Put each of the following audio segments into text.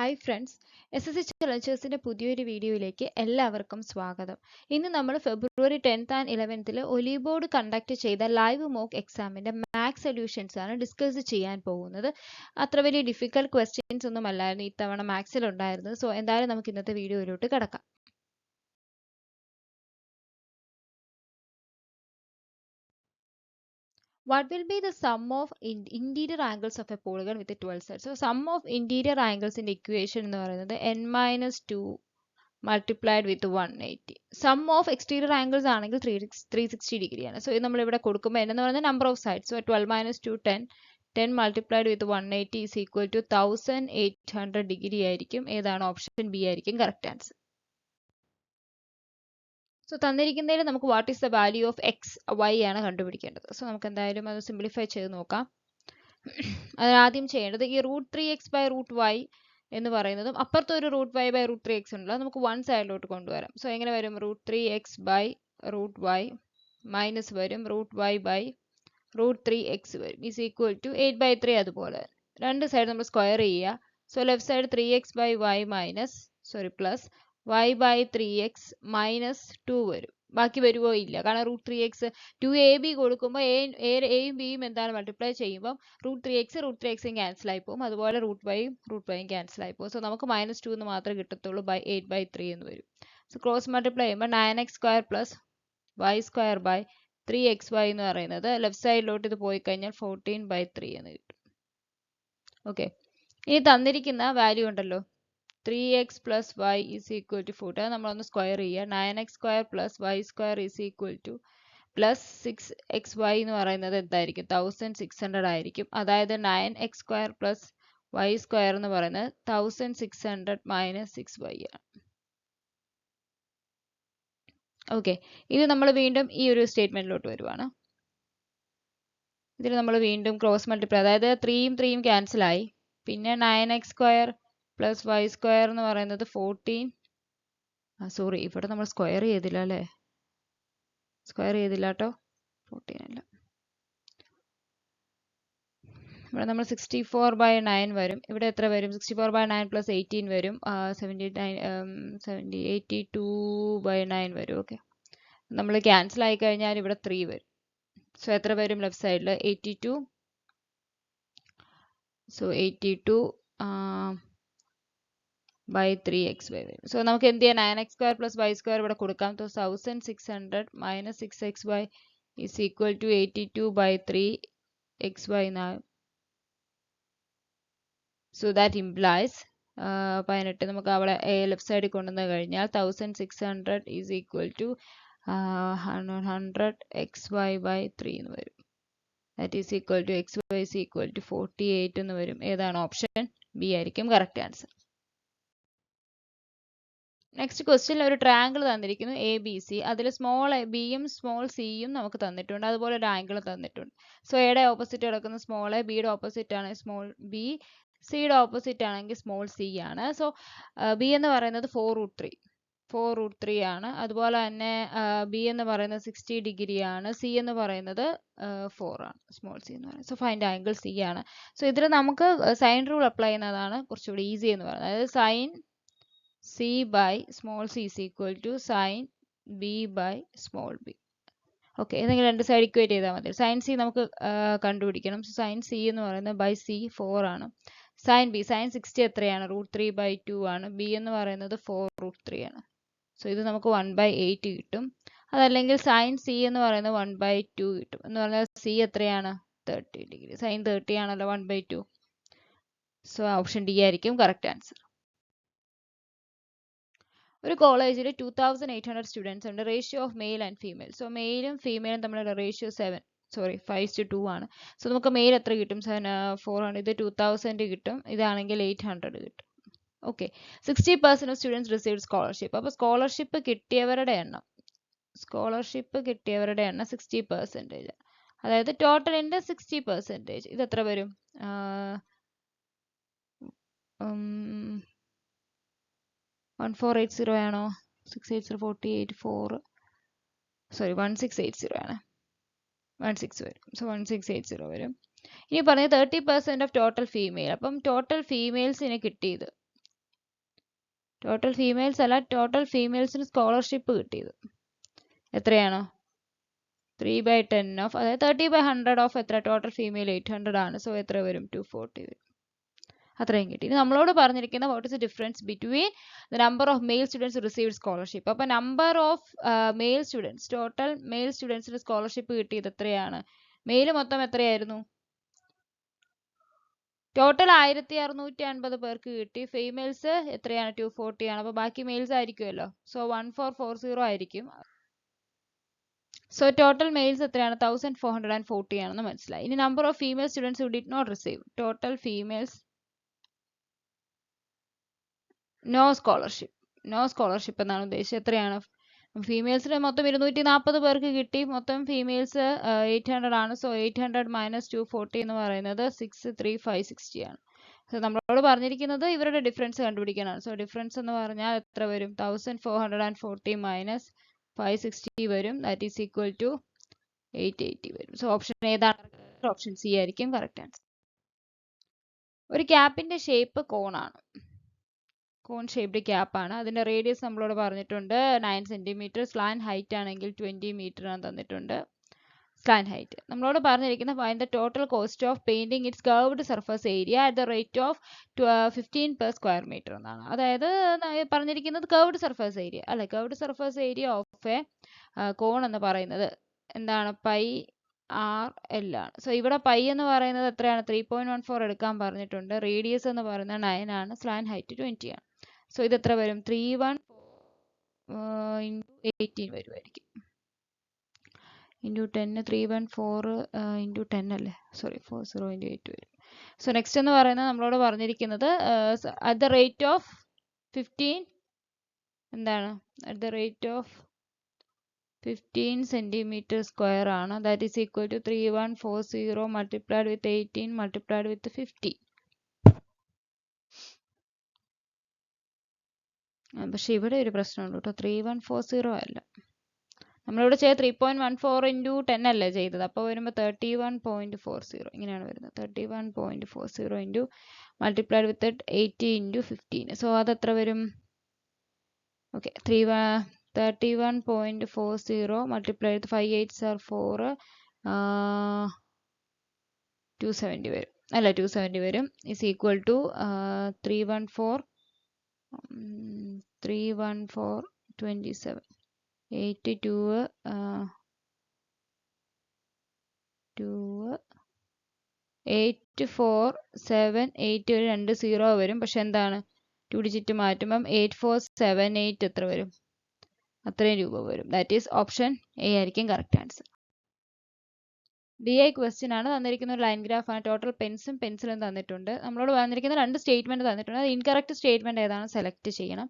Hi friends, SSC ചലഞ്ചേഴ്സിൻ്റെ പുതിയൊരു വീഡിയോയിലേക്ക് എല്ലാവർക്കും സ്വാഗതം. ഇന്ന് നമ്മൾ ഫെബ്രുവരി 10th ആൻഡ് 11th ഒലിബോർഡ് കണ്ടക്ട് ചെയ്ത ലൈവ് മോക്ക് എക്സാമിൻ്റെ മാത്സ് സൊല്യൂഷൻസ് ആണ് ഡിസ്കസ് ചെയ്യാൻ പോകുന്നത്. അത്ര വലിയ ഡിഫിക്കൽട്ട് ക്വസ്റ്റ്യൻസ് ഒന്നും അല്ലായിരുന്നു ഇത്തവണ മാത്സിൽ ഉണ്ടായിരുന്നത്. സോ എന്തായാലും നമുക്ക് ഇന്നത്തെ വീഡിയോയിലോട്ട് കിടക്കാം. What will be the sum of interior angles of a polygon with 12 sides? So sum of interior angles in the equation എന്ന് പറയുന്നത് n minus 2 multiplied with 180. Sum of exterior angles ആണെങ്കിൽ 360 degree ആണ്. So ഇത് നമ്മൾ ഇവിടെ കൊടുക്കുമ്പോൾ n എന്ന് പറയുന്നത് number of sides. So 12 minus 2 10. 10 multiplied with 180 is equal to 1800 degree ആയിരിക്കും. ഏതാണ് ഓപ്ഷൻ ബി ആയിരിക്കും കറക്റ്റ് ആൻസർ. സോ തന്നിരിക്കുന്നതിൽ നമുക്ക് what is the value of X Y ആണ് കണ്ടുപിടിക്കേണ്ടത്. സോ നമുക്ക് എന്തായാലും അത് സിംപ്ലിഫൈ ചെയ്ത് നോക്കാം. അതിനാദ്യം ചെയ്യേണ്ടത് ഈ √3x/√y എന്ന് പറയുന്നതും അപ്പുറത്തെ ഒരു √y by √3x ഉണ്ടല്ലോ, നമുക്ക് വൺ സൈഡിലോട്ട് കൊണ്ടുവരാം. സോ എങ്ങനെ വരും? √3x/√y മൈനസ് വരും √y by √3x വരും ഈസ് ഈക്വൽ ടു 8/3. അതുപോലെ രണ്ട് സൈഡ് നമ്മൾ സ്ക്വയർ ചെയ്യുക. So left side 3x/y minus plus y by 3x minus 2 വരും. ബാക്കി വരുവോ? ഇല്ല, കാരണം √3x 2ab കൊടുക്കുമ്പോൾ എയും ബിയും എന്താണ് മൾട്ടിപ്ലൈ ചെയ്യുമ്പോൾ √3x ക്യാൻസൽ ആയി പോകും. അതുപോലെ √y ക്യാൻസൽ ആയി പോകും. സോ നമുക്ക് -2 എന്ന് മാത്രമേ കിട്ടത്തുള്ളൂ. 8/3 എന്ന് വരും. സോ ക്രോസ് മൾട്ടിപ്ലൈ ചെയ്യുമ്പോൾ 9x² plus y² by 3xy എന്ന് പറയുന്നത് ലെഫ്റ്റ് സൈഡിലോട്ട് ഇത് പോയി കഴിഞ്ഞാൽ 14/3 എന്ന് കിട്ടും. ഓക്കെ, ഇനി തന്നിരിക്കുന്ന വാല്യൂ ഉണ്ടല്ലോ 3x plus y is equal to 4. നമ്മളൊന്ന് സ്ക്വയർ ചെയ്യുക. 9x² plus y² is equal to plus 6xy എന്ന് പറയുന്നത് എന്തായിരിക്കും? 1600 ആയിരിക്കും. അതായത് 9x² plus y² എന്ന് പറയുന്നത് 1600 minus 6y ആണ്. ഓക്കെ, ഇത് നമ്മൾ വീണ്ടും ഈ ഒരു സ്റ്റേറ്റ്മെന്റിലോട്ട് വരുവാണ്. ഇതിൽ നമ്മൾ വീണ്ടും ക്രോസ് മൾട്ടിപ്ലൈ, അതായത് 3യും ക്യാൻസൽ ആയി. പിന്നെ 9x² പ്ലസ് y² എന്ന് പറയുന്നത് 14. സോറി, ഇവിടെ നമ്മൾ സ്ക്വയർ ചെയ്തില്ല അല്ലേ? സ്ക്വയർ ചെയ്തില്ല കേട്ടോ, 14 അല്ല. ഇവിടെ നമ്മൾ 64/9 വരും. ഇവിടെ എത്ര വരും? 64/9 പ്ലസ് 18 വരും. 82/9 വരും. ഓക്കെ, നമ്മൾ ക്യാൻസൽ ആയി കഴിഞ്ഞാൽ ഇവിടെ 3 വരും. സോ എത്ര വരും ലെഫ്റ്റ് സൈഡിൽ? 82. സോ 82 by 3xy വരും. സോ നമുക്ക് എന്ത് ചെയ്യാം? 9x² plus y² ഇവിടെ കൊടുക്കാം. So 1600 minus 6xy is equal to 82/3xy now. So that implies 18 നമുക്ക് അവിടെ ലെഫ്റ്റ് സൈഡിൽ കൊണ്ടുവന്ന് കഴിഞ്ഞാൽ 1600 is equal to 100xy/3 എന്ന് വരും. That is equal to xy is equal to 48 എന്ന് വരും. ഏതാണ് ഓപ്ഷൻ ബി ആയിരിക്കും കറക്റ്റ് ആൻസർ. നെക്സ്റ്റ് ക്വസ്റ്റ്യൻ ഒരു ട്രയാങ്കിൾ തന്നിരിക്കുന്നു ABC. അതിൽ സ്മോൾ ബിയും സ്മോൾ സിയും നമുക്ക് തന്നിട്ടുണ്ട്. അതുപോലെ ഒരു ആംഗിൾ തന്നിട്ടുണ്ട്. സോ എയുടെ ഓപ്പോസിറ്റ് കിടക്കുന്ന സ്മോൾ എ, ബിയുടെ ഓപ്പോസിറ്റ് ആണ് സ്മോൾ ബി, സിയുടെ ഓപ്പോസിറ്റ് ആണെങ്കിൽ സ്മോൾ സി ആണ്. സോ ബി എന്ന് പറയുന്നത് 4√3 ആണ്. അതുപോലെ തന്നെ ബി എന്ന് പറയുന്നത് 60 ഡിഗ്രി ആണ്. സി എന്ന് പറയുന്നത് 4 ആണ്, സ്മോൾ സി എന്ന് പറയുന്നത്. സോ ഫൈൻഡ് ആംഗിൾ സി ആണ്. സോ ഇതിൽ നമുക്ക് സൈൻ റൂൾ അപ്ലൈ ചെയ്യുന്നതാണ് കുറച്ചുകൂടി ഈസി എന്ന് പറയുന്നത്. അതായത് sign C by small c is equal to sin B by small b. Okay, ഏതെങ്കിലും രണ്ട് സൈഡ് ഇക്വേറ്റ് ചെയ്താൽ മതി. സൈൻ സി നമുക്ക് കണ്ടുപിടിക്കണം. സൈൻ സി എന്ന് പറയുന്നത് ബൈ സി 4 ആണ്. സൈൻ 60 എത്രയാണ്? √3/2 ആണ്. ബി എന്ന് പറയുന്നത് 4√3 ആണ്. സോ ഇത് നമുക്ക് 1/8 കിട്ടും. അതല്ലെങ്കിൽ സൈൻ സി എന്ന് പറയുന്നത് 1/2 കിട്ടും. എന്ന് പറഞ്ഞാൽ സി എത്രയാണ്? 30 ഡിഗ്രി. സൈൻ 30 ആണല്ലോ 1/2. സോ ഓപ്ഷൻ ഡി ആയിരിക്കും കറക്റ്റ് ആൻസർ. ഒരു കോളേജിൽ 2800 സ്റ്റുഡൻസ് ഉണ്ട്. Ratio of male and female. So മെയിലും ഫീമെയിലും തമ്മിലുള്ള റേഷ്യോ 5:2 ആണ്. സോ നമുക്ക് മെയിൽ എത്ര കിട്ടും? 400. ഇത് 2000 കിട്ടും. ഇതാണെങ്കിൽ 800 കിട്ടും. Okay, 60% of students received scholarship. അപ്പോൾ സ്കോളർഷിപ്പ് കിട്ടിയവരുടെ എണ്ണം 60%. അതായത് ടോട്ടലിൻ്റെ 60%. ഇത് എത്ര വരും? 1480 ആണോ? 680 48 4 സോറി 1680 ആണ്. 16 വരും. സോ 1680 വരും. ഇനി പറഞ്ഞത് 30% ഓഫ് ടോട്ടൽ ഫീമെയിൽ. അപ്പം ടോട്ടൽ ഫീമെയിൽസിന് കിട്ടിയത് ടോട്ടൽ ഫീമെയിൽസ് അല്ല, ടോട്ടൽ ഫീമെയിൽസിന് സ്കോളർഷിപ്പ് കിട്ടിയത് എത്രയാണ്? 3/10 ഓഫ്, അതായത് 30/100 ഓഫ് എത്ര? ടോട്ടൽ ഫീമെയിൽ 800 ആണ്. സോ എത്ര വരും? 240 വരും. അത്രയും കിട്ടി. ഇനി നമ്മളോട് പറഞ്ഞിരിക്കുന്ന what is the difference between the number of male students received scholarship. അപ്പോൾ number of male students, total male സ്റ്റുഡൻസിന് സ്കോളർഷിപ്പ് കിട്ടിയത് എത്രയാണ്? മെയിൽ മൊത്തം എത്രയായിരുന്നു? ടോട്ടൽ 1650 പേർക്ക് കിട്ടി. ഫീമെയിൽസ് എത്രയാണ്? 240 ആണ്. അപ്പോൾ ബാക്കി മെയിൽസ് ആയിരിക്കുമല്ലോ. സോ 1440 ആയിരിക്കും. സോ ടോട്ടൽ മെയിൽസ് എത്രയാണ്? 1440 ആണെന്ന് മനസ്സിലായി. ഇനി number of female students who did not receive. Total females no scholarship എന്നാണ് ഉദ്ദേശിച്ചത്. എത്രയാണ്? ഫീമെയിൽസിന് മൊത്തം 240 പേർക്ക് കിട്ടി. മൊത്തം ഫീമെയിൽസ് 800 ആണ്. സോ 800 മൈനസ് 240 എന്ന് പറയുന്നത് 63560 ആണ്. സോ നമ്മളോട് പറഞ്ഞിരിക്കുന്നത് ഇവരുടെ ഡിഫറൻസ് കണ്ടുപിടിക്കാനാണ്. സോ ഡിഫറൻസ് എന്ന് പറഞ്ഞാൽ എത്ര വരും? 1440 മൈനസ് 560 വരും. ദാറ്റ് ഈസ് ഈക്വൽ ടു 880 വരും. സോ ഓപ്ഷൻ ഏതാണ്? ഓപ്ഷൻ സി ആയിരിക്കും കറക്റ്റ് ആൻസർ. ഒരു ക്യാപ്പിന്റെ ഷേപ്പ് കോണാണ്. കോൺ ഷേപ്ഡ് ക്യാപ്പ് ആണ്. അതിന്റെ റേഡിയസ് നമ്മളോട് പറഞ്ഞിട്ടുണ്ട് 9 സെന്റിമീറ്റർ. സ്ലാൻ ഹൈറ്റ് ആണെങ്കിൽ 20 മീറ്റർ ആണ് തന്നിട്ടുണ്ട്. സ്ലാൻ ഹൈറ്റ് നമ്മളോട് പറഞ്ഞിരിക്കുന്ന find the total cost of painting its curved surface area at the rate of 15 per square meter എന്നാണ്. അതായത് പറഞ്ഞിരിക്കുന്നത് കർവ്ഡ് സർഫസ് ഏരിയ അല്ലെ. Curved surface area of a cone എന്ന് പറയുന്നത് എന്താണ്? പൈ ആർ എൽ ആണ്. സോ ഇവിടെ പൈ എന്ന് പറയുന്നത് എത്രയാണ്? 3.14 എടുക്കാൻ പറഞ്ഞിട്ടുണ്ട്. റേഡിയസ് എന്ന് പറയുന്നത് 9 ആണ്. സ്ലാൻ ഹൈറ്റ് 20 ആണ്. സോ ഇത് എത്ര വരും? 314 × 18 വരുമായിരിക്കും. ഇൻറ്റു 10 314 ഇൻറ്റു 10 അല്ലേ? സോറി 40 × 8 വരും. സോ നെക്സ്റ്റ് എന്ന് പറയുന്നത് നമ്മളോട് പറഞ്ഞിരിക്കുന്നത് അറ്റ് ദ റേറ്റ് ഓഫ് 15 എന്താണ്? At the rate of 15 centimetre square ആണ്. That is equal to 3140 multiplied with 18 multiplied with 50. പക്ഷെ ഇവിടെ ഒരു പ്രശ്നമുണ്ട് കേട്ടോ. 3140 അല്ല, നമ്മളിവിടെ ചെയ്ത് 3.14 ഇൻറ്റു 10 അല്ലേ ചെയ്തത്. അപ്പോൾ വരുമ്പോൾ 31.40 ഇങ്ങനെയാണ് വരുന്നത്. 31.40 into multiplied with 80 into 15. So അതെത്ര വരും? Okay, 31.40 multiplied with 5 8s are 4 270 വരും അല്ല, 270 വരും. ഇസ് ഈക്വൽ ടു 314 27 82 8478 ഒരു 2 0 വരും. പക്ഷെ എന്താണ്? 2 ഡിജിറ്റ് മാറ്റുമ്പം 8478 എത്ര വരും? അത്രയും രൂപ വരും. ദാറ്റ് ഈസ് ഓപ്ഷൻ എ ആയിരിക്കും കറക്റ്റ് ആൻസർ. DI ക്വസ്റ്റ്യൻ ആണ്. തന്നിരിക്കുന്ന ഒരു ലൈൻ ഗ്രാഫ് ആണ്. ടോട്ടൽ പെൻസും പെൻസിലും തന്നിട്ടുണ്ട്. നമ്മളോട് വന്നിരിക്കുന്ന 2 സ്റ്റേറ്റ്മെന്റ് തന്നിട്ടുണ്ട്. അത് ഇൻകറക്റ്റ് സ്റ്റേറ്റ്മെന്റ് ഏതാണ് സെലക്ട് ചെയ്യണം.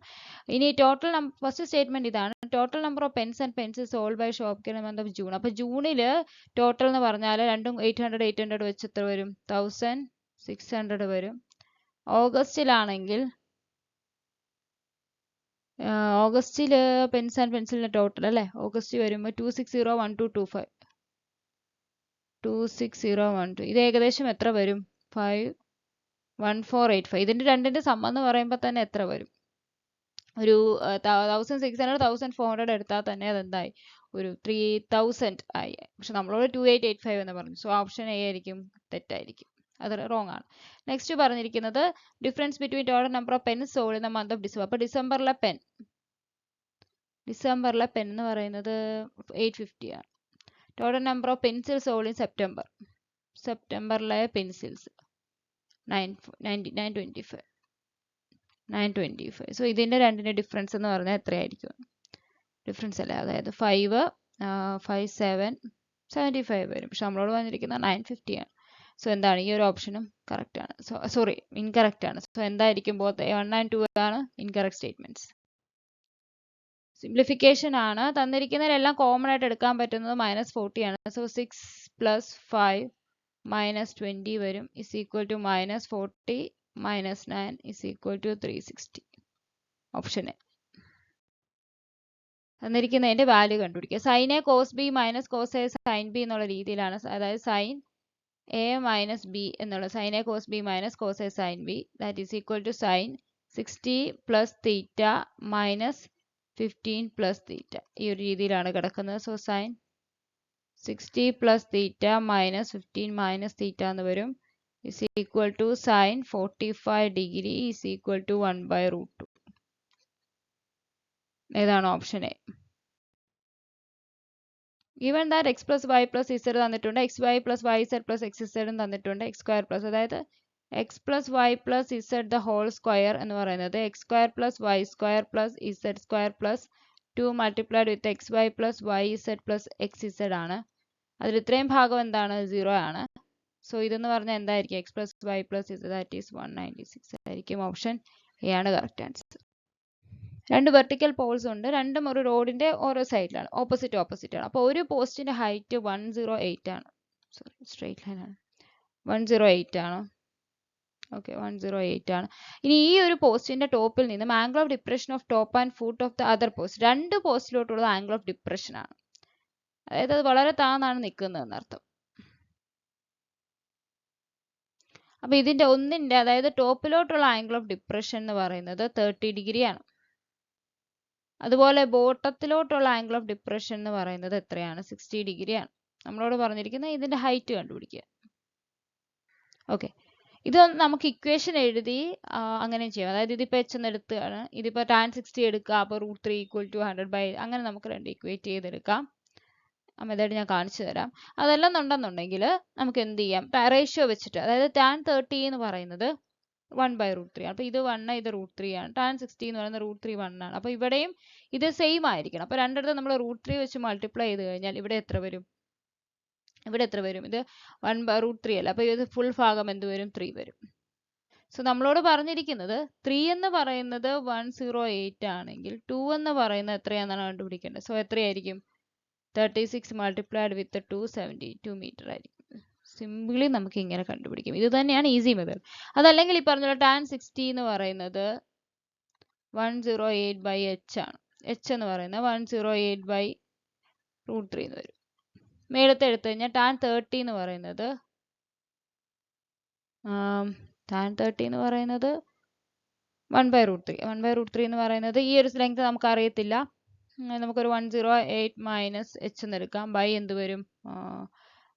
ഇനി ടോട്ടൽ ഫസ്റ്റ് സ്റ്റേറ്റ്മെന്റ് ഇതാണ്. Total number of pens and pencils sold by shopkeeper in month of June. അപ്പോൾ ജൂണിൽ ടോട്ടൽ എന്ന് പറഞ്ഞാൽ രണ്ടും 800 വെച്ച് എത്ര വരും? 1600 വരും. ഓഗസ്റ്റിലാണെങ്കിൽ ഓഗസ്റ്റിൽ പെൻസ് ആൻഡ് പെൻസിലിന്റെ ടോട്ടൽ അല്ലേ, ഓഗസ്റ്റ് വരുമ്പോൾ 2601225 26012. ഇത് ഏകദേശം എത്ര വരും? 51485. ഇതിന്റെ രണ്ടിന്റെ സം എന്ന് പറയുമ്പോൾ തന്നെ എത്ര വരും? ഒരു 1600 1400 എടുത്താൽ തന്നെ അതെന്തായി? ഒരു 3000 ആയി. പക്ഷെ നമ്മളോട് 2885 എന്ന് പറഞ്ഞു. സോ ഓപ്ഷൻ എ ആയിരിക്കും തെറ്റായിരിക്കും, അത് റോങ് ആണ്. നെക്സ്റ്റ് പറഞ്ഞിരിക്കുന്നത് difference between total number of pens sold in the month of December. അപ്പോൾ ഡിസംബറിലെ പെൻ എന്ന് പറയുന്നത് 850 ആണ്. Total number of pencils sold in സെപ്റ്റംബറിലെ പെൻസിൽസ് 925. സോ ഇതിന്റെ രണ്ടിന്റെ ഡിഫറൻസ് എന്ന് പറഞ്ഞാൽ എത്രയായിരിക്കും? ഡിഫറൻസ് അല്ലേ, അതായത് 5 5775 വരും. പക്ഷെ നമ്മളോട് വന്നിരിക്കുന്നത് 950 ആണ്. സോ എന്താണ്? ഈ ഒരു ഓപ്ഷനും കറക്റ്റ് ആണ്. സോറി, ഇൻകറക്റ്റ് ആണ്. സോ എന്തായിരിക്കും? ബോത്ത് 1 and 2 ആണ് ഇൻകറക്റ്റ് സ്റ്റേറ്റ്മെന്റ്സ്. സിംപ്ലിഫിക്കേഷൻ ആണ്. തന്നിരിക്കുന്നതിലെല്ലാം കോമൺ ആയിട്ട് എടുക്കാൻ പറ്റുന്നത് -40 ആണ്. സോ 6 + 5 -20 വരും. Is equal to -40 -9 is equal to 360. Option A. തന്നിരിക്കുന്നതിന്റെ വാല്യൂ കണ്ടുപിടിക്കുക. Sine A cos B minus cos A sine B എന്നുള്ള രീതിയിലാണ്. അതായത് സൈൻ എ മൈനസ് ബി എന്നുള്ള sine A cos B minus cos A sine B that is equal to sine 60 plus theta minus 15 plus theta. ഈ ഒരു രീതിയിലാണ് കിടക്കുന്നത്. So sine 60 plus theta minus 15 minus theta എന്ന് വരും. is equal to sin 45 degree is equal to 1/√2. ഏതാണ് option A. given that x plus y plus z തന്നിട്ടുണ്ട്, xy plus yz plus xz തന്നിട്ടുണ്ട്, x square plus അതായത് x plus y plus z the whole square എന്ന് പറയുന്നത് x square plus y square plus z square plus 2 multiplied with xy plus yz plus xz ആണ്. അതിൽ ഇത്രയും ഭാഗം എന്താണ്? 0 ആണ്. സോ ഇതെന്ന് പറഞ്ഞാൽ എന്തായിരിക്കും? x plus y plus z that is 196 ആയിരിക്കും. ഓപ്ഷൻ എ ആണ് കറക്റ്റ് ആൻസർ. രണ്ട് വെർട്ടിക്കൽ പോൾസ് ഉണ്ട്, രണ്ടും ഒരു റോഡിന്റെ ഓരോ സൈഡിലാണ്, ഓപ്പോസിറ്റ് ആണ്. അപ്പോൾ ഒരു പോസ്റ്റിന്റെ ഹൈറ്റ് 108 ആണ്. സോറി, സ്ട്രെയിറ്റ് ലൈൻ ആണ്. 108 ആണ്. ഓക്കെ, 108 ആണ്. ഇനി ഈ ഒരു പോസ്റ്റിന്റെ ടോപ്പിൽ നിന്നും angle of depression of top and foot of the other post, രണ്ട് പോസ്റ്റിലോട്ടുള്ള ആംഗിൾ ഓഫ് ഡിപ്രഷൻ ആണ്. അതായത് അത് വളരെ താന്നാണ് നിൽക്കുന്നത് എന്നർത്ഥം. അപ്പൊ ഇതിന്റെ ഒന്നിന്റെ, അതായത് ടോപ്പിലോട്ടുള്ള ആംഗിൾ ഓഫ് ഡിപ്രഷൻ എന്ന് പറയുന്നത് 30 ഡിഗ്രി ആണ്. അതുപോലെ ബോട്ടത്തിലോട്ടുള്ള ആംഗിൾ ഓഫ് ഡിപ്രഷൻ എന്ന് പറയുന്നത് എത്രയാണ്? 60 ഡിഗ്രി ആണ്. നമ്മളോട് പറഞ്ഞിരിക്കുന്നത് ഇതിന്റെ ഹൈറ്റ് കണ്ടുപിടിക്കുക. ഓക്കെ, ഇത് നമുക്ക് ഇക്വേഷൻ എഴുതി അങ്ങനെ ചെയ്യാം. അതായത് ഇതിപ്പോൾ h എന്ന് എടുക്കുകയാണ്, ഇതിപ്പോൾ tan 60 എടുക്കുക, അപ്പോൾ √3 = 100/, അങ്ങനെ നമുക്ക് രണ്ട് ഇക്വേറ്റ് ചെയ്തെടുക്കാം. ആ മെത്തേഡ് ഞാൻ കാണിച്ചു തരാം. അതെല്ലാം ഉണ്ടെന്നുണ്ടെങ്കിൽ നമുക്ക് എന്ത് ചെയ്യാം? റേഷ്യോ വെച്ചിട്ട്, അതായത് tan 30 എന്ന് പറയുന്നത് 1/√3 ആണ്. അപ്പോൾ ഇത് 1, ഇത് √3 ആണ്. tan 60 എന്ന് പറയുന്നത് √3 1 ആണ്. അപ്പോൾ ഇവിടെയും ഇത് സെയിം ആയിരിക്കണം. അപ്പോൾ രണ്ടിടത്ത് നമ്മൾ √3 വെച്ച് മൾട്ടിപ്ലൈ ചെയ്ത് കഴിഞ്ഞാൽ ഇവിടെ എത്ര വരും? ഇവിടെ എത്ര വരും? ഇത് 1/√3 അല്ല. അപ്പോൾ ഇത് ഫുൾ ഭാഗം എന്ത് വരും? 3 വരും. സോ നമ്മളോട് പറഞ്ഞിരിക്കുന്നത് 3 എന്ന് പറയുന്നത് 108 ആണെങ്കിൽ 2 എന്ന് പറയുന്നത് എത്രയാണെന്നാണ് കണ്ടുപിടിക്കേണ്ടത്. സോ എത്രയായിരിക്കും? 36 multiplied with 272 മീറ്റർ ആയിരിക്കും. സിംപിളി നമുക്ക് ഇങ്ങനെ കണ്ടുപിടിക്കും. ഇത് തന്നെയാണ് ഈസി മെത്തേഡ്. അതല്ലെങ്കിൽ ഈ പറഞ്ഞ tan 60 എന്ന് പറയുന്നത് 108/h ആണ്. h എന്ന് പറയുന്നത് 108/√3 എന്ന് വരും. മേളത്തെ എടുത്തു കഴിഞ്ഞാൽ tan 30 എന്ന് പറയുന്നത് tan 30 എന്ന് പറയുന്നത് 1/√3. 1/√3 എന്ന് പറയുന്നത് ഈ ഒരു ലെങ്ത് നമുക്ക് അറിയത്തില്ല. നമുക്കൊരു 108 മൈനസ് h എന്ന് എടുക്കാം. ബൈ എന്ത് വരും?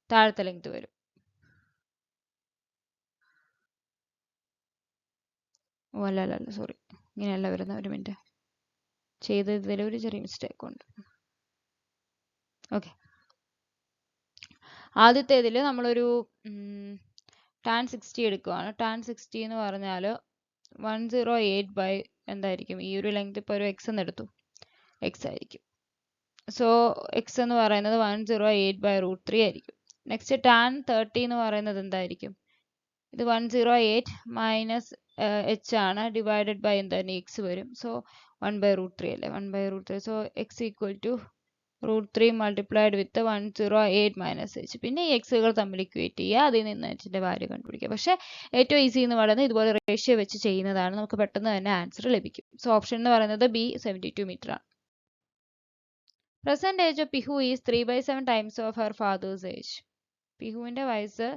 താഴത്തെ ലെങ്ത് വരും. അല്ല, സോറി, ഇങ്ങനെയല്ല വരുന്നത്. ഒരു മിനിറ്റ്, ചെയ്തതിൽ ഒരു ചെറിയ മിസ്റ്റേക്ക് ഉണ്ട്. ഓക്കെ, ആദ്യത്തേതിൽ നമ്മളൊരു tan 60 എടുക്കുകയാണ്. tan 60 എന്ന് പറഞ്ഞാൽ 108 എന്തായിരിക്കും? ഈ ഒരു ലെങ്ത് ഇപ്പോൾ ഒരു x എന്ന് എടുത്തു, x ആയിരിക്കും. സോ x എന്ന് പറയുന്നത് 108/√3 ആയിരിക്കും. നെക്സ്റ്റ് tan 30 എന്ന് പറയുന്നത് എന്തായിരിക്കും? ഇത് 108 മൈനസ് h ആണ്, ഡിവൈഡഡ് ബൈ എന്താണ്? x വരും. സോ 1/√3 അല്ലേ? 1/√3. സോ x = √3 മൾട്ടിപ്ലൈഡ് വിത്ത് 108 മൈനസ് h. പിന്നെ ഈ എക്സുകൾ തമ്മിൽ ഇക്വേറ്റ് ചെയ്യുക, അതിൽ നിന്ന് എച്ചിന്റെ വാല്യൂ കണ്ടുപിടിക്കുക. പക്ഷേ ഏറ്റവും ഈസി എന്ന് പറയുന്നത് ഇതുപോലെ റേഷ്യോ വെച്ച് ചെയ്യുന്നതാണ്. നമുക്ക് പെട്ടെന്ന് തന്നെ ആൻസർ ലഭിക്കും. സോ ഓപ്ഷൻ എന്ന് പറയുന്നത് ബി 72 മീറ്റർ ആണ്. Present age of Pihu is 3/7 times of her father's age. പിഹുവിന്റെ വയസ്സ്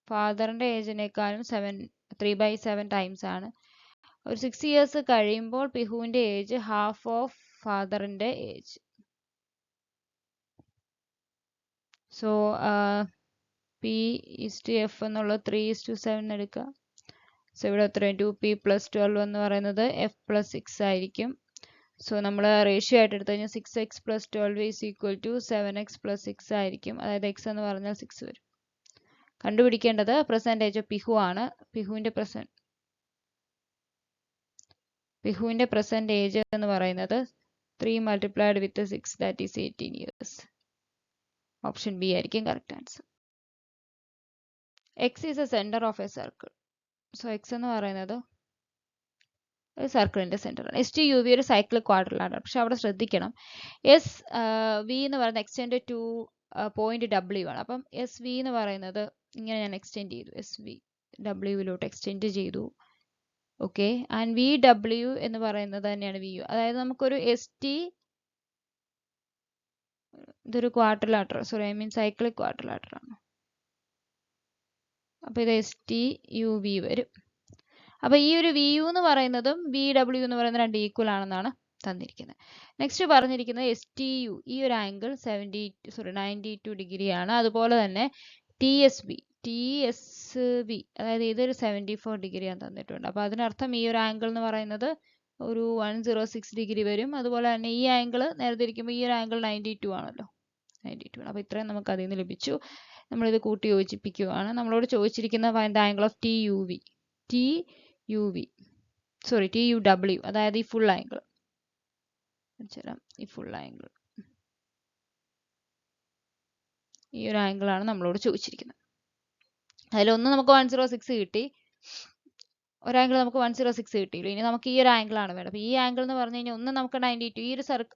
ഫാദറിന്റെ ഏജിനേക്കാളും 3/7 ടൈംസ് ആണ്. ഒരു 6 ഇയേഴ്സ് കഴിയുമ്പോൾ പിഹുവിന്റെ ഏജ് ഹാഫ് ഓഫ് ഫാദറിന്റെ ഏജ്. സോ P/F എന്നുള്ളത് 3:7 എടുക്കുക. സോ ഇവിടെ എത്ര? 2P + 12 എന്ന് പറയുന്നത് F + 6 ആയിരിക്കും. സോ നമ്മൾ റേഷ്യോ ആയിട്ട് എടുത്തു കഴിഞ്ഞാൽ 6x + 12 = 7x + 6 ആയിരിക്കും. അതായത് x എന്ന് പറഞ്ഞാൽ 6 വരും. കണ്ടുപിടിക്കേണ്ടത് പ്രസന്റ് ഏജ് ഓഫ് പിഹു ആണ്. പിഹുവിന്റെ പ്രസന്റ് ഏജ് എന്ന് പറയുന്നത് 3 multiplied with 6 that is 18 years. Option B ആയിരിക്കും correct answer. x is a center of a circle. So x എന്ന് പറയുന്നത് ഒരു സർക്കിളിന്റെ സെന്റർ ആണ്. STUV ഒരു സൈക്ലിക് ക്വാഡ്രിലാറ്ററൽ. പക്ഷെ അവിടെ ശ്രദ്ധിക്കണം, SV എന്ന് പറയുന്നത് എക്സ്റ്റെൻഡ് ടു പോയിന്റ് W ആണ്. അപ്പം SV എന്ന് പറയുന്നത് ഇങ്ങനെ ഞാൻ എക്സ്റ്റെൻഡ് ചെയ്തു, SV W-ലോട്ട് എക്സ്റ്റെൻഡ് ചെയ്തു. ഓക്കെ, ആൻഡ് VW എന്ന് പറയുന്നത് തന്നെയാണ് VU. അതായത് നമുക്കൊരു ST, ഇതൊരു quadrilateral, sorry I mean cyclic quadrilateral ആണ്. അപ്പൊ ഇത് STUV വരും. അപ്പോൾ ഈ ഒരു വി യു എന്ന് പറയുന്നതും വി ഡബ്ല്യു എന്ന് പറയുന്ന രണ്ട് ഈക്വൽ ആണെന്നാണ് തന്നിരിക്കുന്നത്. നെക്സ്റ്റ് പറഞ്ഞിരിക്കുന്നത് എസ് ടി യു, ഈ ഒരു ആംഗിൾ 92 ഡിഗ്രി ആണ്. അതുപോലെ തന്നെ ടി എസ് ബി അതായത് ഇതൊരു 74 ഡിഗ്രി ആണ് തന്നിട്ടുണ്ട്. അപ്പോൾ അതിനർത്ഥം ഈ ഒരു ആംഗിൾ എന്ന് പറയുന്നത് ഒരു 106 ഡിഗ്രി വരും. അതുപോലെ തന്നെ ഈ ആംഗിൾ നേരത്തെ ഇരിക്കുമ്പോൾ ഈ ഒരു ആംഗിൾ 92 ആണല്ലോ, 92 ആണ്. അപ്പോൾ ഇത്രയും നമുക്ക് അതിൽ നിന്ന് ലഭിച്ചു. നമ്മളിത് കൂട്ടി യോജിപ്പിക്കുകയാണ്. നമ്മളോട് ചോദിച്ചിരിക്കുന്ന find the angle of T U W, അതായത് ഈ ഫുൾ ആംഗിൾ, ഈ ഫുൾ ആംഗിൾ, ഈ ഒരു ആംഗിൾ ആണ് നമ്മളോട് ചോദിച്ചിരിക്കുന്നത്. അതിലൊന്ന് നമുക്ക് 106 കിട്ടി, ഒരു ആംഗിൾ നമുക്ക് 106 കിട്ടിയില്ല. ഇനി നമുക്ക് ഈ ഒരു ആംഗിൾ ആണ് വേണം. അപ്പോൾ ഈ ആംഗിൾ എന്ന് പറഞ്ഞു കഴിഞ്ഞാൽ ഒന്ന് നമുക്ക് 92,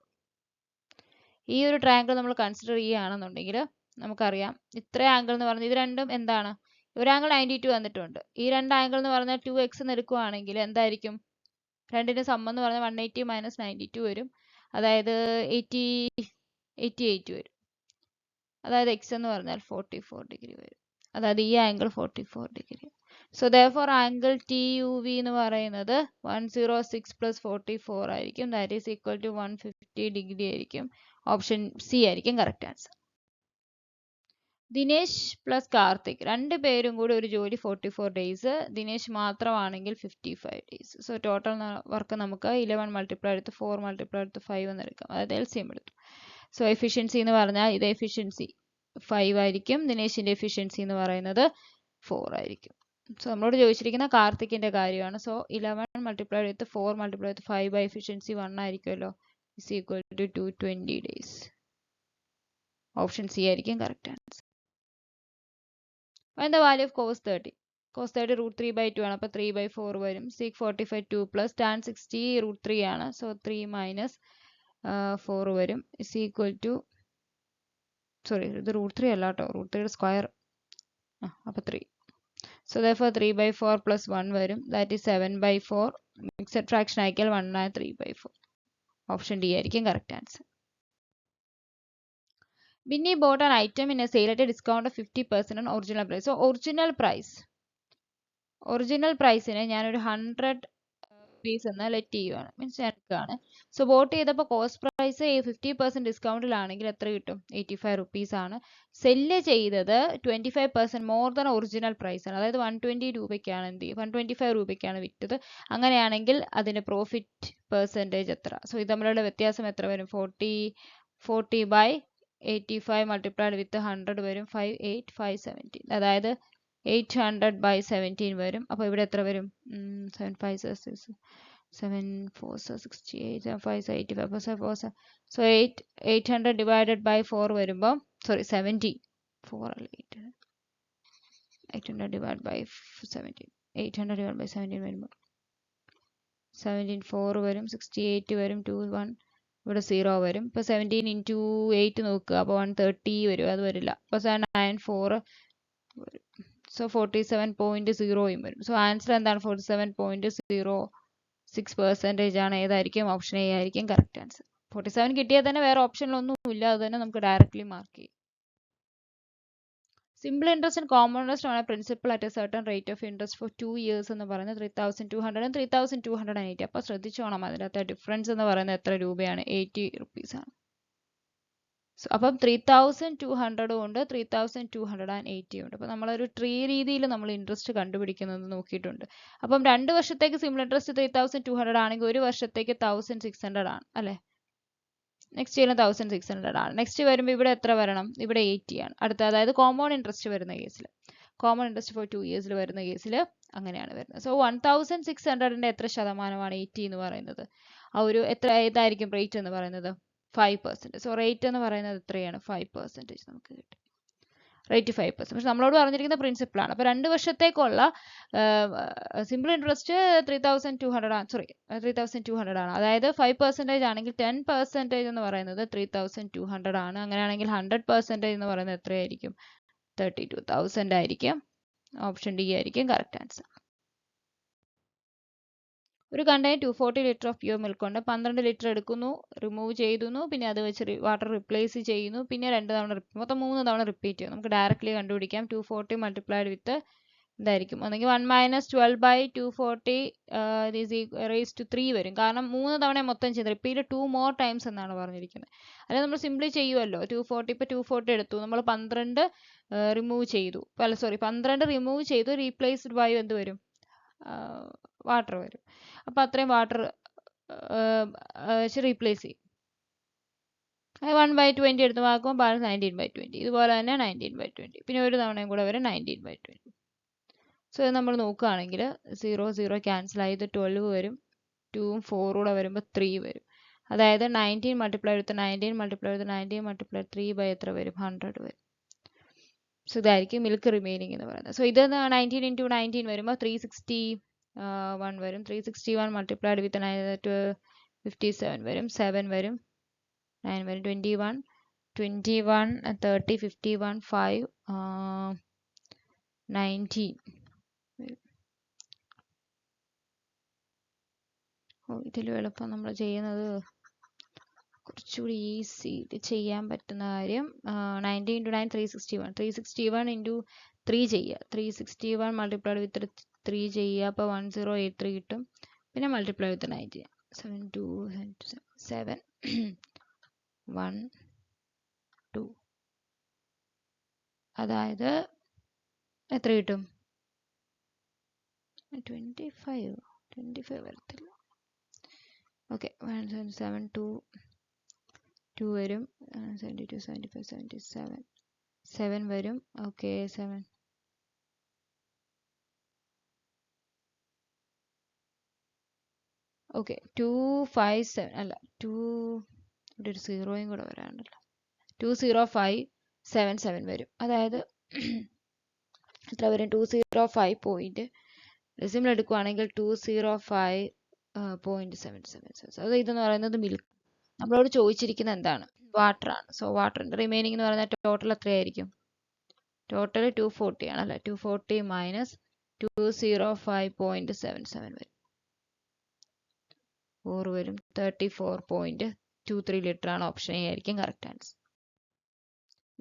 ഈ ഒരു ട്രയാംഗിൾ നമ്മൾ കൺസിഡർ ചെയ്യുകയാണെന്നുണ്ടെങ്കിൽ നമുക്കറിയാം ഇത്ര ആംഗിൾ എന്ന് പറഞ്ഞാൽ ഇത് രണ്ടും എന്താണ്, ഒരു ആംഗിൾ 92 വന്നിട്ടുണ്ട്. ഈ രണ്ട് ആംഗിൾ എന്ന് പറഞ്ഞാൽ 2x എന്ന് എടുക്കുകയാണെങ്കിൽ എന്തായിരിക്കും, രണ്ടിന്റെ സം എന്ന് പറഞ്ഞാൽ 180 മൈനസ് 92 വരും, അതായത് 88 വരും. അതായത് x എന്ന് പറഞ്ഞാൽ 44 ഡിഗ്രി വരും. അതായത് ഈ angle 44 degree. So therefore angle T U V എന്ന് പറയുന്നത് 106 പ്ലസ് 44 ആയിരിക്കും. That is equal to 150 degree ആയിരിക്കും. ഓപ്ഷൻ സി ആയിരിക്കും correct answer. Dinesh plus Karthik രണ്ട് പേരും കൂടി ഒരു ജോലി 44 ഡേയ്സ്, ദിനേശ് മാത്രമാണെങ്കിൽ 55 ഡേയ്സ്. സോ ടോട്ടൽ വർക്ക് നമുക്ക് 11 മൾട്ടിപ്ലൈ എടുത്ത് 4 മൾട്ടിപ്ലൈ എടുത്ത് 5 എന്ന് എടുക്കാം, അതായത് LCM എടുത്തു. സോ എഫിഷ്യൻസി എന്ന് പറഞ്ഞാൽ ഇത് എഫിഷ്യൻസി 5 ആയിരിക്കും, ദിനേശിന്റെ എഫിഷ്യൻസി എന്ന് പറയുന്നത് 4 ആയിരിക്കും. സോ നമ്മളോട് ചോദിച്ചിരിക്കുന്ന കാർത്തിക്കിന്റെ കാര്യമാണ്. സോ 11 മൾട്ടിപ്ലൈ എടുത്ത് 4 മൾട്ടിപ്ലൈ എടുത്ത് 5 ബൈ എഫിഷ്യൻസി 1 ആയിരിക്കുമല്ലോ, is equal to 220 days. Option C ആയിരിക്കും correct answer. Find the value of cos 30. Cos 30 root 3 by 2 ആണ്, അപ്പോൾ 3 by 4 വരും. sec 45 2 plus tan 60 root 3 ആണ്, സോ 3 minus 4 വരും, is equal to, ഇത് root 3 അല്ല കേട്ടോ, root 3 സ്ക്വയർ, അപ്പോൾ 3. സോ therefore 3 by 4 plus 1 വരും, that is 7 by 4. Mixed fraction ആക്കിയാൽ 1 ആയ 3 by 4. ഓപ്ഷൻ ഡി ആയിരിക്കും correct answer. Binny bought an item in a sale at a discount of 50% on original price. So original price-നെ ഞാനൊരു 100 rupees എന്ന് let ചെയ്യുവാണ്, means എടുക്കുകയാണ്. So boat ചെയ്തപ്പോൾ cost price 50% ഡിസ്കൗണ്ടിലാണെങ്കിൽ എത്ര കിട്ടും, 85 rupees ആണ്. സെല്ല് ചെയ്തത് 25% മോർ ദാൻ ഒറിജിനൽ പ്രൈസ് ആണ്, അതായത് 120 രൂപയ്ക്കാണ് 125 രൂപയ്ക്കാണ് വിറ്റത്. അങ്ങനെയാണെങ്കിൽ അതിന്റെ പ്രോഫിറ്റ് പെർസെൻറ്റേജ് എത്ര? സോ ഇത് തമ്മിലുള്ള വ്യത്യാസം എത്ര വരും, 40 by 85 multiplied with 100 വരും, 5,8,517, അതായത് 800 by 17 വരും. അപ്പോൾ ഇവിടെ എത്ര വരും, 7 5 6 7 4 68 7 5 85 സോ 800 divided by 4 വരുമ്പോൾ 17 4 അല്ല 800 divided by 17 800 divided by 17 വരുമ്പോൾ 17 4 വരും, 68 വരും, 2 1 ഇവിടെ 0 വരും. ഇപ്പോൾ 17 into 8 നോക്കുക, അപ്പോൾ 130 വരും, അത് വരില്ല. അപ്പോൾ 94 വരും. സോ 47.0 വരും. സോ ആൻസർ എന്താണ്, 47.06% ആണ്. ഏതായിരിക്കും, ഓപ്ഷൻ എ ആയിരിക്കും കറക്റ്റ് ആൻസർ. 47 കിട്ടിയാൽ തന്നെ വേറെ ഓപ്ഷനിലൊന്നും ഇല്ല, അത് തന്നെ നമുക്ക് ഡയറക്റ്റ്ലി മാർക്ക് ചെയ്യും. Simple interest and common interest ആണ് principal at a certain rate of interest for 2 years എന്ന് പറയുന്നത് 3,200 and 3,280. അപ്പോൾ ശ്രദ്ധിച്ചോണം, അതിനകത്ത് ഡിഫറൻസ് എന്ന് പറയുന്നത് എത്ര രൂപയാണ്, 80 rupees ആണ്. അപ്പം 3,200 ഉണ്ട്, 3,280 ഉണ്ട്. അപ്പോൾ നമ്മളൊരു ട്രീ രീതിയിൽ നമ്മൾ ഇൻട്രസ്റ്റ് കണ്ടുപിടിക്കുന്നത് നോക്കിയിട്ടുണ്ട്. അപ്പം 2 വർഷത്തേക്ക് സിമ്പിൾ ഇൻട്രസ്റ്റ് 3,200 ആണെങ്കിൽ 1 വർഷത്തേക്ക് 1,600 ആണ് അല്ലേ. നെക്സ്റ്റ് ചെയ്യുന്ന 1,600 ആണ്. നെക്സ്റ്റ് വരുമ്പോൾ ഇവിടെ എത്ര വരണം, ഇവിടെ 80 ആണ് അടുത്ത, അതായത് കോമ്പൗണ്ട് ഇൻട്രസ്റ്റ് വരുന്ന കേസിൽ, കോമൺ ഇൻട്രസ്റ്റ് ഫോർ 2 years വരുന്ന കേസിൽ അങ്ങനെയാണ് വരുന്നത്. സോ 1,600ന്റെ എത്ര ശതമാനമാണ് 80 എന്ന് പറയുന്നത്, ആ ഒരു ഏതായിരിക്കും റേറ്റ് എന്ന് പറയുന്നത്, 5%. സോ റേറ്റ് എന്ന് പറയുന്നത് എത്രയാണ്, 5% നമുക്ക് കിട്ടും, റേറ്റ് 5%. പക്ഷെ നമ്മളോട് പറഞ്ഞിരിക്കുന്ന പ്രിൻസിപ്പിൾ ആണ്. അപ്പോൾ 2 വർഷത്തേക്കുള്ള സിമ്പിൾ ഇൻട്രസ്റ്റ് 3,200 ആണ്, 3,200 ആണ്. അതായത് 5% ആണെങ്കിൽ 10% എന്ന് പറയുന്നത് 3,200 ആണ്. അങ്ങനെയാണെങ്കിൽ 100% എന്ന് പറയുന്നത് എത്രയായിരിക്കും, 32,000 ആയിരിക്കും. ഓപ്ഷൻ ഡി ആയിരിക്കും കറക്റ്റ് ആൻസർ. ഒരു container 240 litre of pure milk ഉണ്ട്, 12 ലിറ്റർ എടുക്കുന്നു, റിമൂവ് ചെയ്യുന്നു, പിന്നെ അത് വെച്ച് വാട്ടർ റിപ്ലേസ് ചെയ്യുന്നു, പിന്നെ 2 തവണ മൊത്തം 3 തവണ റിപ്പീറ്റ് ചെയ്യും. നമുക്ക് ഡയറക്റ്റ്ലി കണ്ടുപിടിക്കാം. 240 മൾട്ടിപ്ലൈഡ് വിത്ത് ഇതായിരിക്കും. ഒന്നെങ്കിൽ 1 മൈനസ് 12/240 റേസ് ടു 3 വരും. കാരണം 3 തവണ മൊത്തം ചെയ്ത് റിപ്പീറ്റ് 2 more times എന്നാണ് പറഞ്ഞിരിക്കുന്നത്. അല്ലെ നമ്മൾ സിംപ്ലി ചെയ്യുമല്ലോ. 240 ഇപ്പോൾ 240 എടുത്തു, നമ്മൾ 12 റിമൂവ് ചെയ്തു, അല്ല സോറി 12 റിമൂവ് ചെയ്തു, റീപ്ലേസ്ഡ് ബൈ എന്ത് വരും, വാട്ടർ വരും. അപ്പോൾ അത്രയും വാട്ടർ വെച്ച് റീപ്ലേസ് ചെയ്യും. 1/20 എടുത്ത് നോക്കുമ്പോൾ ബാലൻസ് 19/20. ഇതുപോലെ തന്നെ 19/20. പിന്നെ ഒരു തവണയും കൂടെ വരും 19/20. സോ ഇത് നമ്മൾ നോക്കുകയാണെങ്കിൽ 0 0 ക്യാൻസൽ ആയി, ഇത് 12 വരും, 2ഉം 4 കൂടെ വരുമ്പോൾ 3 വരും. അതായത് 19 multiply with 19 multiply with 19 multiply 3 എത്ര വരും, 100 വരും. സോ ഇതായിരിക്കും മിൽക്ക് റിമൈനിങ് എന്ന് പറയുന്നത്. സോ ഇത് 19 into 19 വരുമ്പോൾ 361 വരും. 361 മൾട്ടിപ്ലൈഡ് വിത്ത് 57 വരും, 7 വരും, 9 വരും, 21 30 51 5 19. ഇതിലും എളുപ്പം നമ്മൾ ചെയ്യുന്നത് കുറച്ചുകൂടി ഈസി ഇത് ചെയ്യാൻ പറ്റുന്ന കാര്യം 90 into 9 361. 361 into 3 ചെയ്യുക. 361 മൾട്ടിപ്ലൈഡ് വിത്ത് 3 ചെയ്യുക. അപ്പോൾ 1083 കിട്ടും. പിന്നെ മൾട്ടിപ്ലൈ വിത്ത് 9 7 2 7 1 2. അതായത് എത്ര കിട്ടും, 25 വരത്തില്ല. ഓക്കെ, 172 2 വരും, 72 75 77 7 വരും. ഓക്കെ 7 ഓക്കെ 257 അല്ല 2 ഇവിടെ ഒരു സീറോയും കൂടെ വരാനുണ്ടല്ലോ, 20577 വരും. അതായത് എത്ര വരും, 205 ഡെസിമൽ എടുക്കുവാണെങ്കിൽ 205.777. അത് ഇതെന്ന് പറയുന്നത് മിൽക്ക്. നമ്മളോട് ചോദിച്ചിരിക്കുന്നത് എന്താണ്, വാട്ടർ ആണ്. സോ വാട്ടറിന്റെ റിമൈനിങ് എന്ന് പറയുന്നത് ടോട്ടൽ എത്രയായിരിക്കും, ടോട്ടൽ 240 ആണ് അല്ലേ. 240 മൈനസ് 205.77 വരും, 4 വരും, 34.23 ലിറ്റർ ആണ്. ഓപ്ഷൻ എ ആയിരിക്കും correct answer.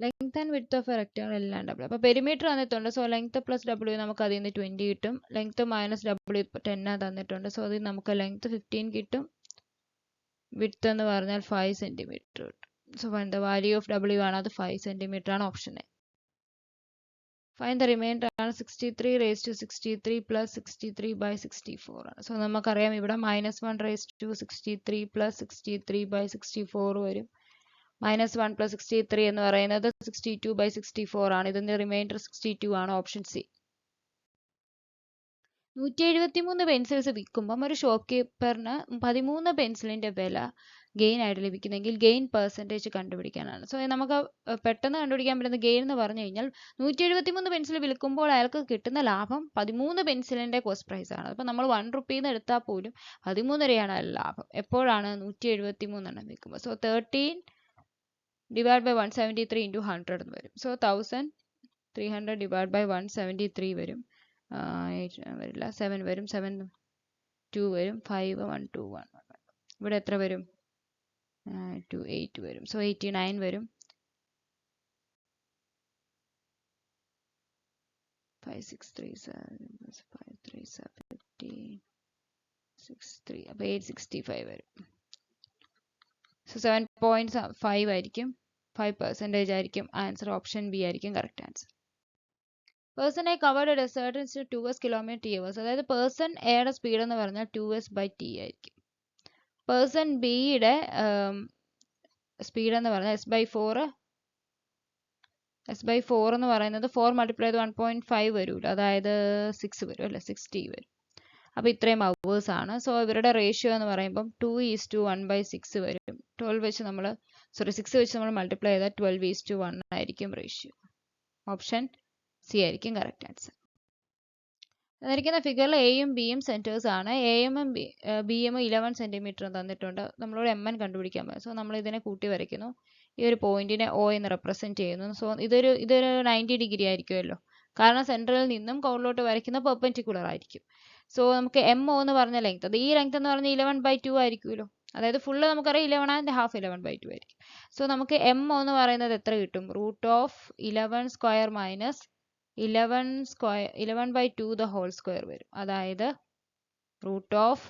Length and width of A rectangle എല്ലാം ഡബിൾ. അപ്പോൾ പെരിമീറ്റർ തന്നിട്ടുണ്ട്. സോ ലെങ്ത് പ്ലസ് ഡബ്ല്യു നമുക്ക് അതിൽ നിന്ന് 20 കിട്ടും. ലെങ്ത് മൈനസ് ഡബ്ല്യു 10 തന്നിട്ടുണ്ട്. സോ അതിൽ നമുക്ക് ലെങ്ത് 15 കിട്ടും. വിഡ്ത്ത് എന്ന് പറഞ്ഞാൽ 5 സെന്റിമീറ്റർ കിട്ടും. So find the value of W ആണ്, അത് 5 സെന്റിമീറ്റർ ആണ്. Option A. Find the reminder ആണ് 63 റേസ് ടു 63 പ്ലസ് 63/64 ആണ്. സോ നമുക്കറിയാം ഇവിടെ -1 റേസ് ടു 63 പ്ലസ് 63/64 വരും. -1 പ്ലസ് 63 എന്ന് പറയുന്നത് 62/64 ആണ്. ഇതിന്റെ റിമൈൻഡർ 62 ആണ്. Option C. 173 പെൻസിൽസ് വിൽക്കുമ്പം ഒരു ഷോപ്പ് കീപ്പറിന് 13 പെൻസിലിന്റെ വില ഗെയിൻ ആയിട്ട് ലഭിക്കുന്നെങ്കിൽ ഗെയിൻ പെർസെൻറ്റേജ് കണ്ടുപിടിക്കാനാണ്. സോ നമുക്ക് പെട്ടെന്ന് കണ്ടുപിടിക്കാൻ പറ്റുന്ന ഗെയിൻ എന്ന് പറഞ്ഞു കഴിഞ്ഞാൽ 173 പെൻസിൽ വിൽക്കുമ്പോൾ അയാൾക്ക് കിട്ടുന്ന ലാഭം 13 പെൻസിലിന്റെ കോസ്റ്റ് പ്രൈസ് ആണ്. അപ്പോൾ നമ്മൾ 1 റുപ്പീന്ന് എടുത്താൽ പോലും 13 രൂപയാണ് ലാഭം. എപ്പോഴാണ് 173 എണ്ണം വിൽക്കുമ്പോൾ. സോ 13 divided by 173 into 100 എന്ന് വരും. സോ 1300 divided by 173 വരും. 8 വരില്ല, 7 വരും, 7 2 വരും, 5 1 2 1. ഇവിടെ എത്ര വരും, 2 8 വരും. സോ 89 വരും. 5 6 3 7 5 3 7 15 6 3. അപ്പോൾ 865 വരും. സോ 7.5 ആയിരിക്കും, 5% ആയിരിക്കും ആൻസർ. ഓപ്ഷൻ ബി ആയിരിക്കും correct answer. Person A covered desert 2s km/h. അതായത് പേഴ്സൺ എയുടെ സ്പീഡ് എന്ന് പറഞ്ഞാൽ 2s/t ആയിരിക്കും. പേഴ്സൺ ബിയുടെ സ്പീഡ് എന്ന് പറഞ്ഞാൽ s/4 എന്ന് പറയുന്നത് 4 മൾട്ടിപ്ലൈ ചെയ്ത് 1.5 വരും, അതായത് 6 വരും അല്ലേ, 60 വരും. അപ്പോൾ ഇത്രയും അവേഴ്സ് ആണ്. സോ ഇവരുടെ റേഷ്യോ എന്ന് പറയുമ്പം 2:1/6 വരും. 6 വെച്ച് നമ്മൾ മൾട്ടിപ്ലൈ ചെയ്താൽ 12:1 ആയിരിക്കും റേഷ്യോ. ഓപ്ഷൻ സി ആയിരിക്കും കറക്റ്റ് ആൻസർ. തന്നിരിക്കുന്ന ഫിഗറിൽ എയും ബിയും സെന്റേഴ്സ് ആണ്. എയും ബിയും 11 സെന്റിമീറ്റർ തന്നിട്ടുണ്ട്. നമ്മളോട് MN കണ്ടുപിടിക്കാൻ പറ്റും. സോ നമ്മൾ ഇതിനെ കൂട്ടി വരയ്ക്കുന്നു. ഈ ഒരു പോയിന്റിനെ O എന്ന് റെപ്രസെന്റ് ചെയ്യുന്നു. സോ ഇതൊരു 90 ഡിഗ്രി ആയിരിക്കുമല്ലോ, കാരണം സെൻട്രലിൽ നിന്നും കോണിലോട്ട് വരയ്ക്കുന്ന പെർപെൻഡിക്കുലർ ആയിരിക്കും. സോ നമുക്ക് MO എന്ന് പറഞ്ഞ ലെങ്ത്, അത് ഈ ലെങ്ത് എന്ന് പറഞ്ഞാൽ 11/2 ആയിരിക്കുമല്ലോ. അതായത് ഫുള്ള് നമുക്കറിയാം 11.5 11/2 ആയിരിക്കും. സോ നമുക്ക് MO എന്ന് പറയുന്നത് എത്ര കിട്ടും, √11² - 11/2 the whole square വരും. അതായത് √of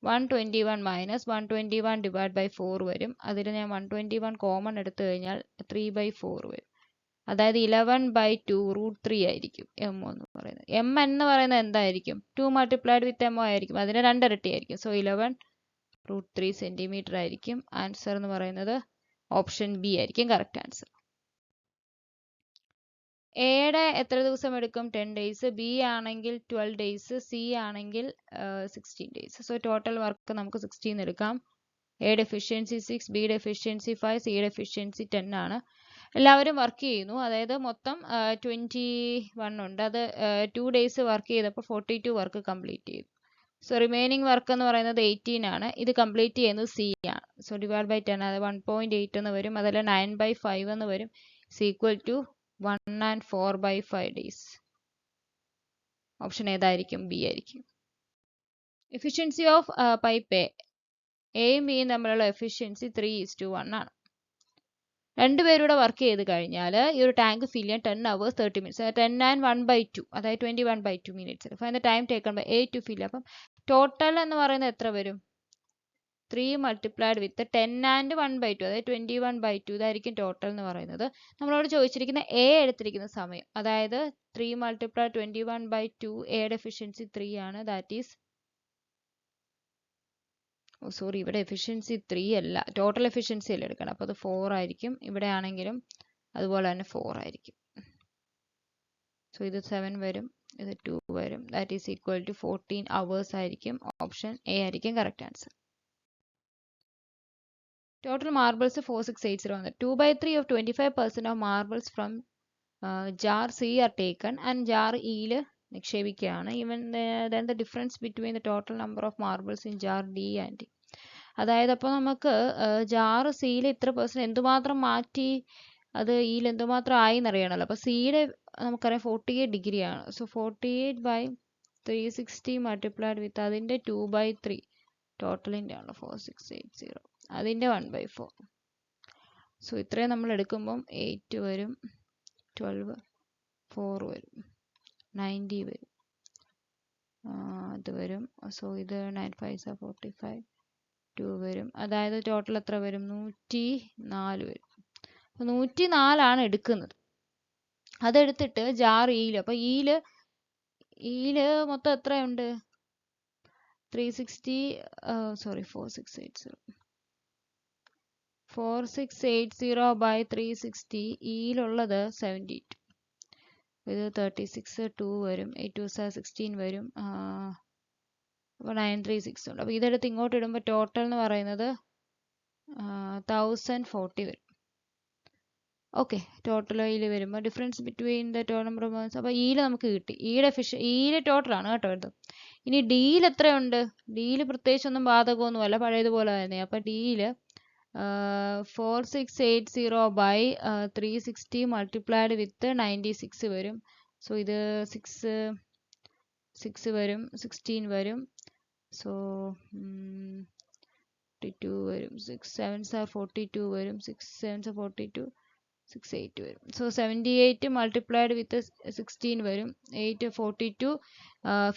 121 minus 121 divided by 4 വരും. അതിൽ ഞാൻ 121 കോമൺ എടുത്തു കഴിഞ്ഞാൽ 3/4 വരും. അതായത് 11/2 √3 ആയിരിക്കും m എന്ന് പറയുന്നത്. m എന്ന് പറയുന്നത് എന്തായിരിക്കും? 2 multiplied with m ആയിരിക്കും. അതിന് 2 ഇരട്ടി ആയിരിക്കും. സോ 11√3 സെന്റിമീറ്റർ ആയിരിക്കും. ആൻസർ എന്ന് പറയുന്നത് ഓപ്ഷൻ ബി ആയിരിക്കും കറക്റ്റ് ആൻസർ. എയുടെ എത്ര ദിവസം എടുക്കും? 10 ഡേയ്സ്. ബി ആണെങ്കിൽ 12 ഡേയ്സ്. സി ആണെങ്കിൽ 16 ഡേയ്സ്. സോ ടോട്ടൽ വർക്ക് നമുക്ക് 16 എടുക്കാം. എയുടെ എഫിഷ്യൻസി 6, ബിയുടെ എഫിഷ്യൻസി 5, സിയുടെ എഫിഷ്യൻസി 10 ആണ്. എല്ലാവരും വർക്ക് ചെയ്യുന്നു. അതായത് മൊത്തം 21 ഉണ്ട്. അത് 2 ഡേയ്സ് വർക്ക് ചെയ്തപ്പോൾ 42 വർക്ക് കംപ്ലീറ്റ് ചെയ്തു. സോ റിമൈനിങ് വർക്ക് എന്ന് പറയുന്നത് 18 ആണ്. ഇത് കംപ്ലീറ്റ് ചെയ്യുന്നത് സി ആണ്. സോ ഡിവൈഡ് ബൈ 10 അത് 1.8 എന്ന് വരും. അതിൽ 9/5 എന്ന് വരും. Equal to 1 and 4/5 days. Option ഏതായിരിക്കും? ബി ആയിരിക്കും. എഫിഷ്യൻസി ഓഫ് പൈപ്പ് എയും ബിയും തമ്മിലുള്ള എഫിഷ്യൻസി 3:1 ആണ്. രണ്ടുപേരൂടെ വർക്ക് ചെയ്ത് കഴിഞ്ഞാൽ ഈ ഒരു ടാങ്ക് ഫിൽ ചെയ്യാൻ 10 hours 30 minutes. 10 and 1/2 അതായത് 21/2 minutes. Find the time taken by A to fill. അപ്പം ടോട്ടൽ എന്ന് പറയുന്നത് എത്ര വരും? 3 multiplied with 10 and 1/2 അതായത് 21/2 ഇതായിരിക്കും ടോട്ടൽ എന്ന് പറയുന്നത്. നമ്മളോട് ചോദിച്ചിരിക്കുന്ന എ എടുത്തിരിക്കുന്ന സമയം, അതായത് 3 multiplied 21/2 എയുടെ എഫിഷ്യൻസി 3 ആണ്. ദാറ്റ് ഈസ് സോറി, ഇവിടെ എഫിഷ്യൻസി 3 അല്ല, ടോട്ടൽ എഫിഷ്യൻസി അല്ല എടുക്കണം. അപ്പോൾ അത് 4 ആയിരിക്കും. ഇവിടെ ആണെങ്കിലും അതുപോലെ തന്നെ 4 ആയിരിക്കും. സോ ഇത് 7 വരും, ഇത് 2 വരും. That is equal to 14 hours ആയിരിക്കും. ഓപ്ഷൻ എ ആയിരിക്കും കറക്റ്റ് ആൻസർ. Total marbles 4680 ആണ്. 2/3 of 25% of marbles from jar C are taken and jar E യിൽ നിക്ഷേപിക്കുകയാണ്. Even then the difference between the total number of marbles in jar D and E. അതായത് അപ്പോൾ നമുക്ക് jar സിയിൽ ഇത്ര percent എന്തുമാത്രം മാറ്റി അത് ഇയിൽ എന്തുമാത്രം ആയി എന്നറിയണമല്ലോ. അപ്പോൾ സിയുടെ നമുക്കറിയാം 48 ഡിഗ്രി ആണ്. സോ 48/360 മൾട്ടിപ്ലൈഡ് വിത്ത് അതിൻ്റെ 2/3 ടോട്ടലിൻ്റെ ആണ് 4680. അതിൻ്റെ 1/4. സോ ഇത്രയും നമ്മൾ എടുക്കുമ്പം 8 വരും, 12, 4 വരും, 90 വരും, ഇത് വരും. സോ ഇത് 9 5 45, 2 വരും. അതായത് ടോട്ടൽ എത്ര വരും? 104 വരും. 104 ആണ് എടുക്കുന്നത്. അതെടുത്തിട്ട് ജാർ ഇയിൽ, അപ്പോൾ ഇയിൽ മൊത്തം എത്രയുണ്ട്? 4680/360 ഇയിലുള്ളത് 72. ഇത് 36, 2 വരും, 8 2 16 വരും. അപ്പോൾ 936 ഉണ്ട്. അപ്പോൾ ഇതെടുത്ത് ഇങ്ങോട്ട് ഇടുമ്പോൾ ടോട്ടൽ എന്ന് പറയുന്നത് 1040 വരും. ഓക്കെ, ടോട്ടൽ ഇതിൽ വരുമ്പോൾ difference between the total number of months. അപ്പോൾ ഇയിൽ നമുക്ക് കിട്ടി. ഇയിൽ ടോട്ടലാണ് കേട്ടോ ഇത്. ഇനി ഡിയിൽ എത്രയുണ്ട്? ഡിയിൽ പ്രത്യേകിച്ചൊന്നും ബാധകമൊന്നുമല്ല, പഴയതുപോലെ തന്നെ. അപ്പോൾ ഡിയിൽ 4680/360 മൾട്ടിപ്ലൈഡ് വിത്ത് 96 വരും. സോ ഇത് 6 വരും, 16 വരും. സോ 42 വരും, 6 7s are 42 വരും, 6 7s are 42, 68 വരും. സോ 78 മൾട്ടിപ്ലൈഡ് വിത്ത് 16 വരും, 8 42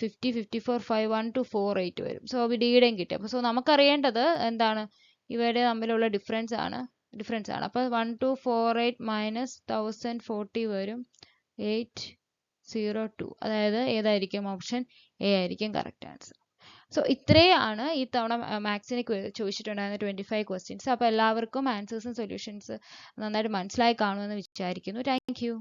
50 54 5 1 2 4 8 വരും. സോ ഡിയുടെയും കിട്ടി. അപ്പോൾ സോ നമുക്കറിയേണ്ടത് എന്താണ്? ഇവയുടെ തമ്മിലുള്ള ഡിഫറൻസ് ആണ്. അപ്പോൾ 1248 മൈനസ് 1040 വരും, 802. അതായത് ഏതായിരിക്കും? ഓപ്ഷൻ എ ആയിരിക്കും കറക്റ്റ് ആൻസർ. സോ ഇത്രയാണ് ഈ തവണ മാത്സിന് ചോദിച്ചിട്ടുണ്ടായിരുന്ന 25 ക്വസ്റ്റ്യൻസ്. അപ്പോൾ എല്ലാവർക്കും ആൻസേഴ്സും സൊല്യൂഷൻസ് നന്നായിട്ട് മനസ്സിലായി കാണുമെന്ന് വിചാരിക്കുന്നു. Thank you.